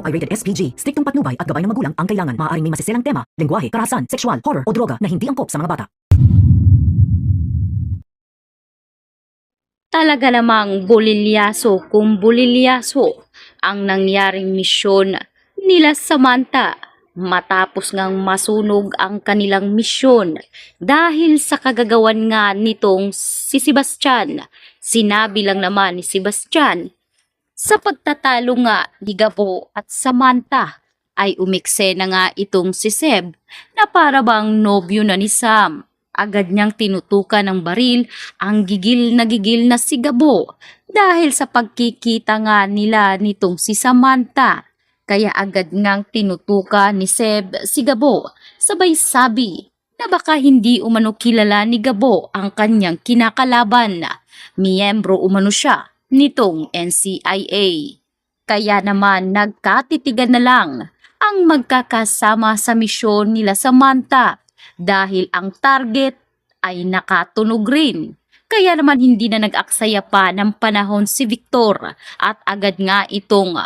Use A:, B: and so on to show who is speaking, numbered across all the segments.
A: ay rated SPG. Striktong patnubay at gabay ng magulang ang kailangan. Maaaring may masiselang tema, lengguwahe, karahasan, sexual, horror o droga na hindi angkop sa mga bata.
B: Talaga namang bulilyaso kung bulilyaso ang nangyaring misyon nila Samantha matapos ngang masunog ang kanilang misyon dahil sa kagagawan nga nitong si Sebastian. Sinabi lang naman ni Sebastian sa pagtatalo nga ni Gabo at Samantha ay umikse na nga itong si Seb na para bang nobyo na ni Sam. Agad niyang tinutukan ng baril ang gigil na si Gabo dahil sa pagkikita nga nila nitong si Samantha. Kaya agad ngang tinutukan ni Seb si Gabo, sabay sabi na baka hindi umano kilala ni Gabo ang kanyang kinakalaban. Miyembro umano siya nitong NCIA. Kaya naman nagkatitigan na lang ang magkakasama sa misyon nila Samantha dahil ang target ay nakatunog rin. Kaya naman hindi na nag-aksaya pa ng panahon si Victor at agad nga itong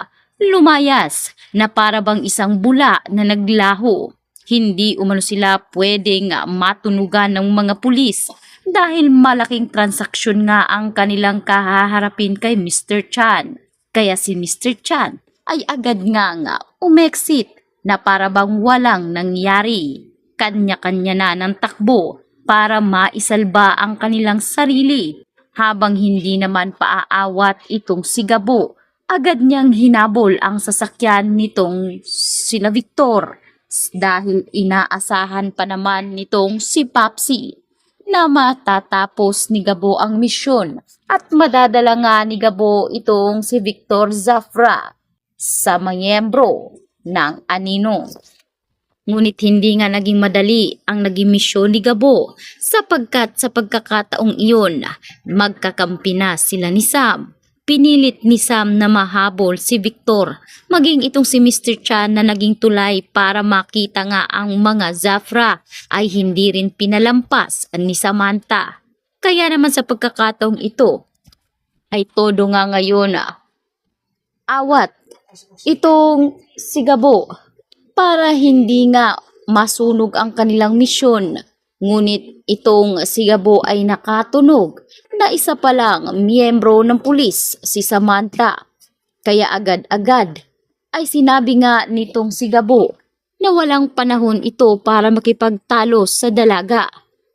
B: lumayas na para bang isang bula na naglaho. Hindi umano sila pwedeng matunugan ng mga pulis dahil malaking transaksyon nga ang kanilang kahaharapin kay Mr. Chan. Kaya si Mr. Chan ay agad nga umexit na para bang walang nangyari. Kanya-kanya na ng takbo para maisalba ang kanilang sarili. Habang hindi naman paaawat itong si Gabo, agad niyang hinabol ang sasakyan nitong sila Victor dahil inaasahan pa naman nitong si Papsi na matatapos ni Gabo ang misyon at madadala nga ni Gabo itong si Victor Zafra sa miyembro ng Anino. Ngunit hindi nga naging madali ang naging misyon ni Gabo sapagkat sa pagkakataong iyon magkakampi na sila ni Sam. Pinilit ni Sam na mahabol si Victor, maging itong si Mr. Chan na naging tulay para makita nga ang mga Zafra ay hindi rin pinalampas ni Samantha. Kaya naman sa pagkakataong ito ay todo nga ngayon awat itong si Gabo para hindi nga masunog ang kanilang misyon. Ngunit itong si Gabo ay nakatunog na isa pa lang miyembro ng pulis si Samantha. Kaya agad-agad ay sinabi nga nitong si Gabo na walang panahon ito para makipagtalo sa dalaga.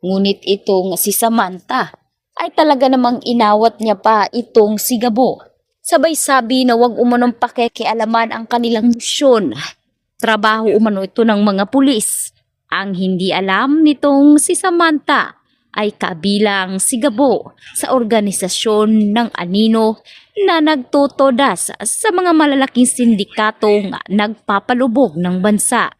B: Ngunit itong si Samantha ay talaga namang inawat niya pa itong si Gabo. Sabay sabi na wag umanong pakikialaman ang kanilang misyon. Trabaho umano ito ng mga pulis. Ang hindi alam nitong si Samantha ay kabilang si Gabo sa organisasyon ng Anino na nagtutodas sa mga malalaking sindikatong nagpapalubog ng bansa.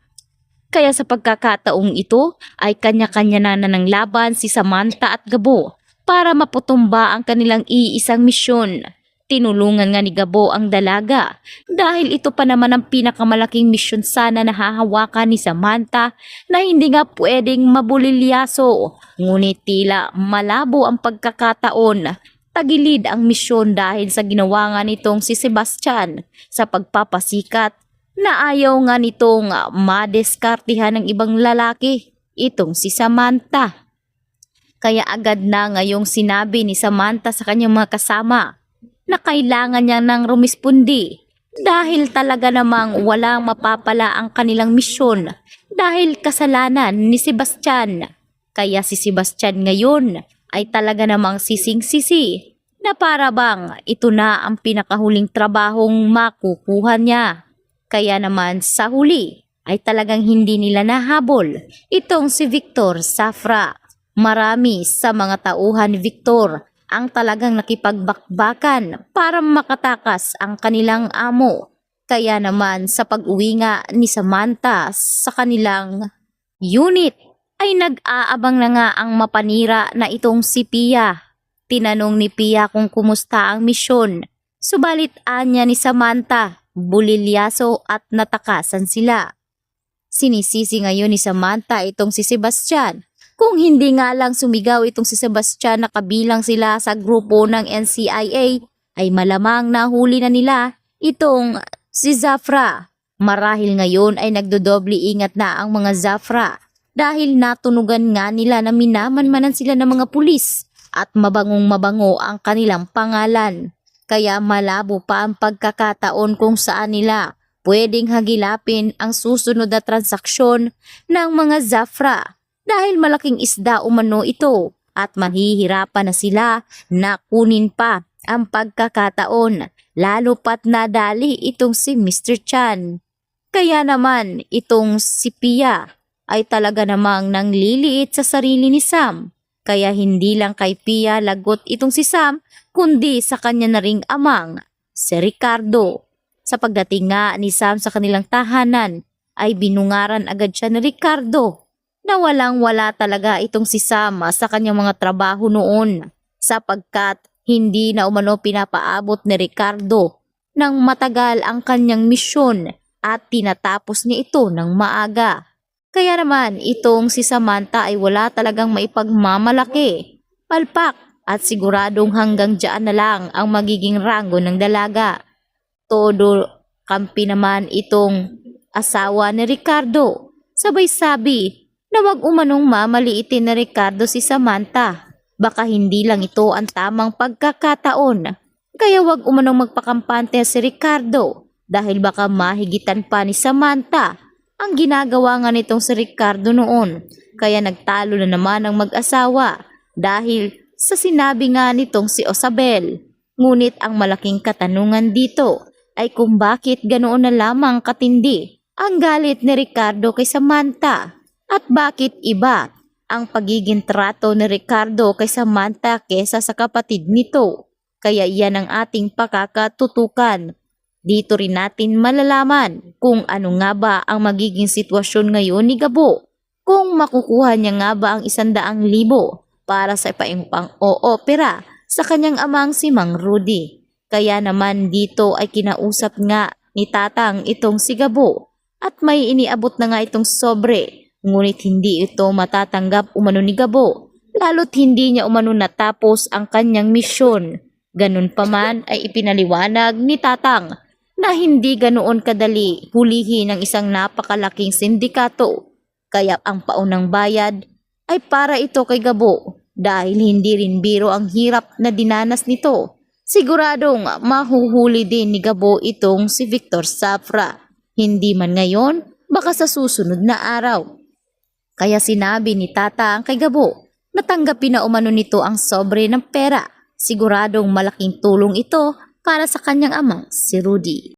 B: Kaya sa pagkakataong ito ay kanya-kanya na ng laban si Samantha at Gabo para maputumba ang kanilang iisang misyon. Tinulungan nga ni Gabo ang dalaga dahil ito pa naman ang pinakamalaking misyon sana na hahawakan ni Samantha na hindi nga pwedeng mabulilyaso. Ngunit tila malabo ang pagkakataon. Tagilid ang misyon dahil sa ginawa nga nitong si Sebastian sa pagpapasikat na ayaw nga nitong madeskartihan ng ibang lalaki, itong si Samantha. Kaya agad na ngayong sinabi ni Samantha sa kanyang mga kasama na kailangan niya ng rumispondi dahil talaga namang walang mapapala ang kanilang misyon dahil kasalanan ni Sebastian. Kaya si Sebastian ngayon ay talaga namang sising-sisi na para bang ito na ang pinakahuling trabahong makukuha niya. Kaya naman sa huli ay talagang hindi nila nahabol itong si Victor Zafra. Marami sa mga tauhan ni Victor ang talagang nakipagbakbakan para makatakas ang kanilang amo. Kaya naman sa pag-uwi nga ni Samantha sa kanilang unit ay nag-aabang na nga ang mapanira na itong si Pia. Tinanong ni Pia kung kumusta ang misyon. Subalit anya ni Samantha, bulilyaso at natakasan sila. Sinisisi ngayon ni Samantha itong si Sebastian. Kung hindi nga lang sumigaw itong si Sebastian na kabilang sila sa grupo ng NCIA, ay malamang nahuli na nila itong si Zafra. Marahil ngayon ay nagdodoble ingat na ang mga Zafra dahil natunugan nga nila na minamanmanan sila ng mga pulis at mabangong mabango ang kanilang pangalan. Kaya malabo pa ang pagkakataon kung saan nila pwedeng hagilapin ang susunod na transaksyon ng mga Zafra dahil malaking isda umano ito at mahihirapan na sila na kunin pa ang pagkakataon lalo pat nadali itong si Mr. Chan. Kaya naman itong si Pia ay talaga namang nangliliit sa sarili ni Sam. Kaya hindi lang kay Pia lagot itong si Sam kundi sa kanya na ring amang si Ricardo. Sa pagdating nga ni Sam sa kanilang tahanan ay binungaran agad siya ni Ricardo na walang-wala talaga itong si Sam sa kanyang mga trabaho noon sapagkat hindi na umano pinapaabot ni Ricardo ng matagal ang kanyang misyon at tinatapos niya ito ng maaga. Kaya naman itong si Samantha ay wala talagang maipagmamalaki, palpak at siguradong hanggang dyan na lang ang magiging ranggo ng dalaga. Todo kampi naman itong asawa ni Ricardo. Sabay sabi na wag umanong mamaliitin na Ricardo si Samantha. Baka hindi lang ito ang tamang pagkakataon. Kaya wag umanong magpakampante si Ricardo dahil baka mahigitan pa ni Samantha ang ginagawa nga nitong si Ricardo noon. Kaya nagtalo na naman ang mag-asawa dahil sa sinabi nga nitong si Osabel. Ngunit ang malaking katanungan dito ay kung bakit ganoon na lamang katindi ang galit ni Ricardo kay Samantha at bakit iba ang pagiging trato ni Ricardo kay Samantha kesa sa kapatid nito. Kaya iyan ang ating pakakatutukan. Dito rin natin malalaman kung ano nga ba ang magiging sitwasyon ngayon ni Gabo. Kung makukuha niya nga ba ang 100,000 para sa ipaimpang o-opera sa kanyang amang si Mang Rudy. Kaya naman dito ay kinausap nga ni Tatang itong si Gabo at may iniabot na nga itong sobre. Ngunit hindi ito matatanggap umano ni Gabo lalo't hindi niya umano natapos ang kanyang misyon. Ganun pa man ay ipinaliwanag ni Tatang na hindi ganoon kadali hulihin ng isang napakalaking sindikato. Kaya ang paunang bayad ay para ito kay Gabo dahil hindi rin biro ang hirap na dinanas nito. Siguradong mahuhuli din ni Gabo itong si Victor Zafra. Hindi man ngayon, baka sa susunod na araw. Kaya sinabi ni Tata ang kay Gabo na tanggapin na umano nito ang sobre ng pera. Siguradong malaking tulong ito para sa kanyang amang si Rudy.